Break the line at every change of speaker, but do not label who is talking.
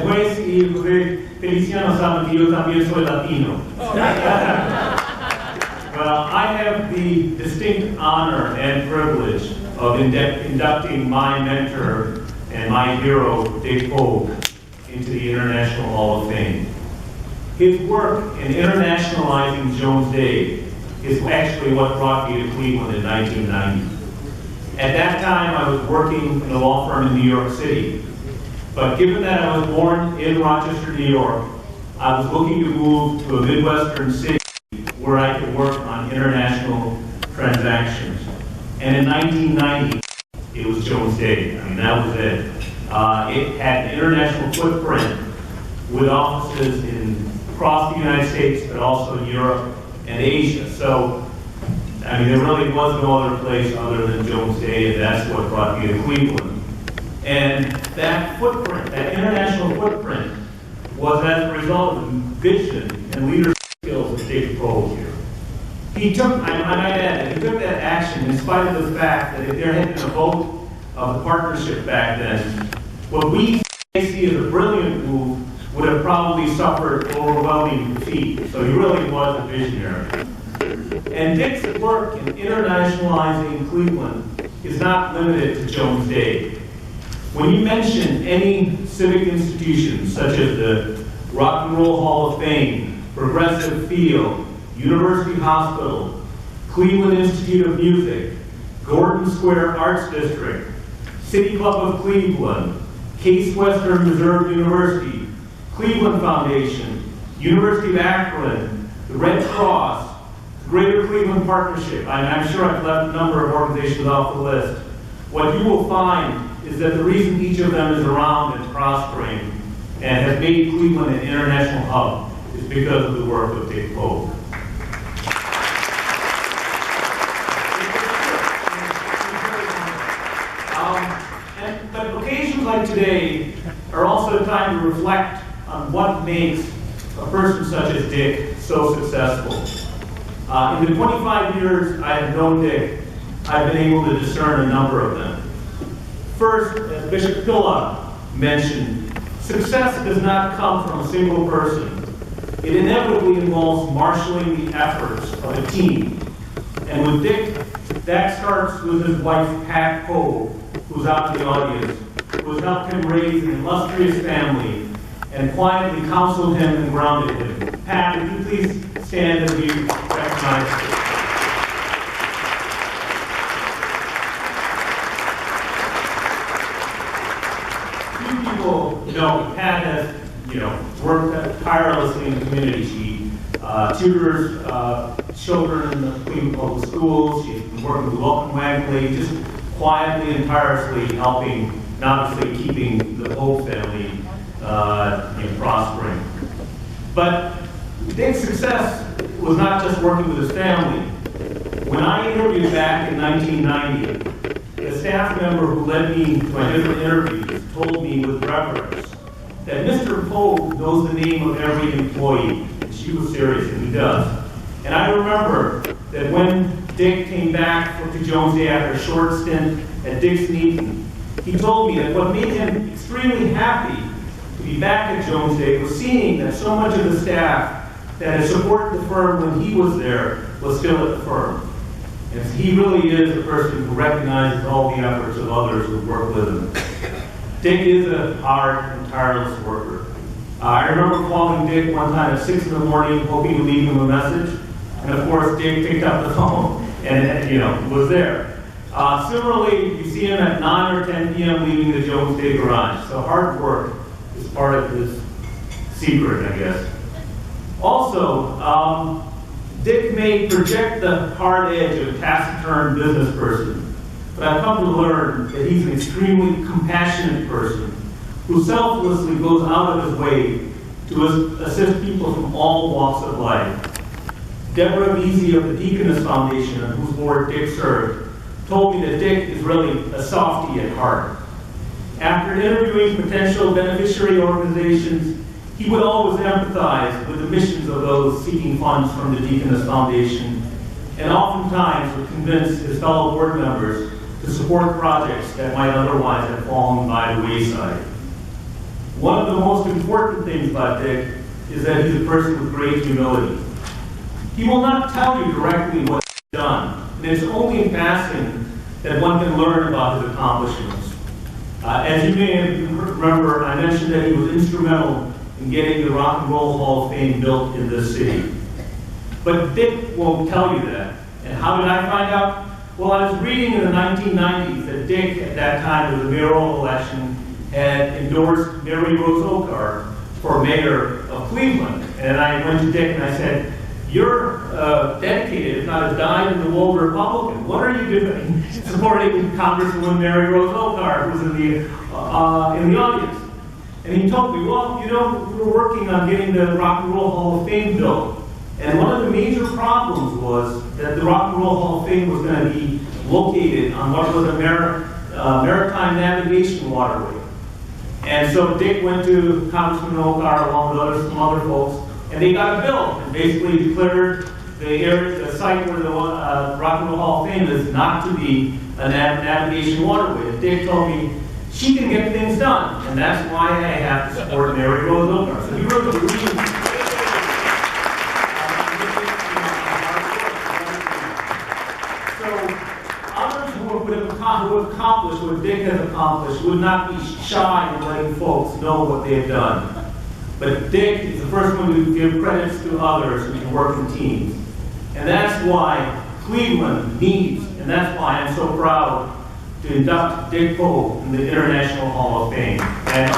Pues, y Feliciano sabe que yo también soy latino. Well, I have the distinct honor and privilege of inducting my mentor and my hero, Dick Pogue, into the International Hall of Fame. His work in internationalizing Jones Day is actually what brought me to Cleveland in 1990. At that time, I was working in a law firm in New York City. But given that I was born in Rochester, New York, I was looking to move to a Midwestern city where I could work on international transactions. And in 1990, it was Jones Day. I mean, that was it. It had an international footprint with offices across the United States, but also in Europe and Asia. So, I mean, there really was no other place other than Jones Day, and that's what brought me to Cleveland. And that footprint, that international footprint, was as a result of vision and leadership skills of Dick Pogue here. He took, I might add, he took that action in spite of the fact that if there had been a vote of the partnership back then, what we see as a brilliant move would have probably suffered overwhelming defeat. So he really was a visionary. And Dick's work in internationalizing Cleveland is not limited to Jones Day. When you mention any civic institutions such as the Rock and Roll Hall of Fame, Progressive Field, University Hospital, Cleveland Institute of Music, Gordon Square Arts District, City Club of Cleveland, Case Western Reserve University, Cleveland Foundation, University of Akron, the Red Cross, the Greater Cleveland Partnership. I'm sure I've left a number of organizations off the list. What you will find is that the reason each of them is around and prospering and has made Cleveland an international hub is because of the work of Dick Pogue. But occasions like today are also a time to reflect on what makes a person such as Dick so successful. In the 25 years I have known Dick, I've been able to discern a number of them. First, as Bishop Pilla mentioned, success does not come from a single person. It inevitably involves marshaling the efforts of a team. And with Dick, that starts with his wife, Pat Pogue, who's out in the audience, who has helped him raise an illustrious family and quietly counseled him and grounded him. Pat, would you please stand as we recognize Dick? Pat has, worked tirelessly in the community. She tutors children in the Cleveland public schools. She's been working with Welcome Wagley, just quietly and tirelessly helping, and obviously keeping the Pogue family prospering. But Dick's success was not just working with his family. When I interviewed back in 1990, the staff member who led me to my different interviews told me with reverence that Mr. Pogue knows the name of every employee. And she was serious, and he does. And I remember that when Dick came back to Jones Day after a short stint at Dixon Eaton, he told me that what made him extremely happy to be back at Jones Day was seeing that so much of the staff that had supported the firm when he was there was still at the firm. And he really is a person who recognizes all the efforts of others who work with him. Dick is a hard and tireless worker. I remember calling Dick one time at 6 in the morning, hoping to leave him a message. And of course, Dick picked up the phone and was there. Similarly, you see him at 9 or 10 p.m. leaving the Jones Day garage. So hard work is part of his secret, I guess. Also, Dick may project the hard edge of a taciturn business person, but I've come to learn that he's an extremely compassionate person who selflessly goes out of his way to assist people from all walks of life. Deborah Beasy of the Deaconess Foundation, on whose board Dick served, told me that Dick is really a softie at heart. After interviewing potential beneficiary organizations, he would always empathize with the missions of those seeking funds from the Deaconess Foundation, and oftentimes would convince his fellow board members to support projects that might otherwise have fallen by the wayside. One of the most important things about Dick is that he's a person with great humility. He will not tell you directly what he's done, and it's only in passing that one can learn about his accomplishments. As you may remember, I mentioned that he was instrumental in getting the Rock and Roll Hall of Fame built in this city. But Dick won't tell you that. And how did I find out? Well, I was reading in the 1990s that Dick, at that time of the mayoral election, had endorsed Mary Rose Oakar for mayor of Cleveland. And I went to Dick and I said, "You're dedicated, if not a dyed-in-the-wool Republican. What are you doing supporting Congresswoman Mary Rose Oakar, who's in the audience?" And he told me, "Well, you know, we were working on getting the Rock and Roll Hall of Fame built. And one of the major problems was that the Rock and Roll Hall of Fame was going to be located on what was a maritime navigation waterway." And so Dick went to Congressman Oakar along with some other folks, and they got a bill and basically declared the site where the Rock and Roll Hall of Fame is not to be a navigation waterway. And Dick told me, "She can get things done, and that's why I have to support Mary Rose Oakar." So he really believes. Who have accomplished what Dick has accomplished would not be shy in letting folks know what they have done. But Dick is the first one to give credits to others who can work in teams. And that's why Cleveland needs, and that's why I'm so proud to induct Dick Pogue in the International Hall of Fame. And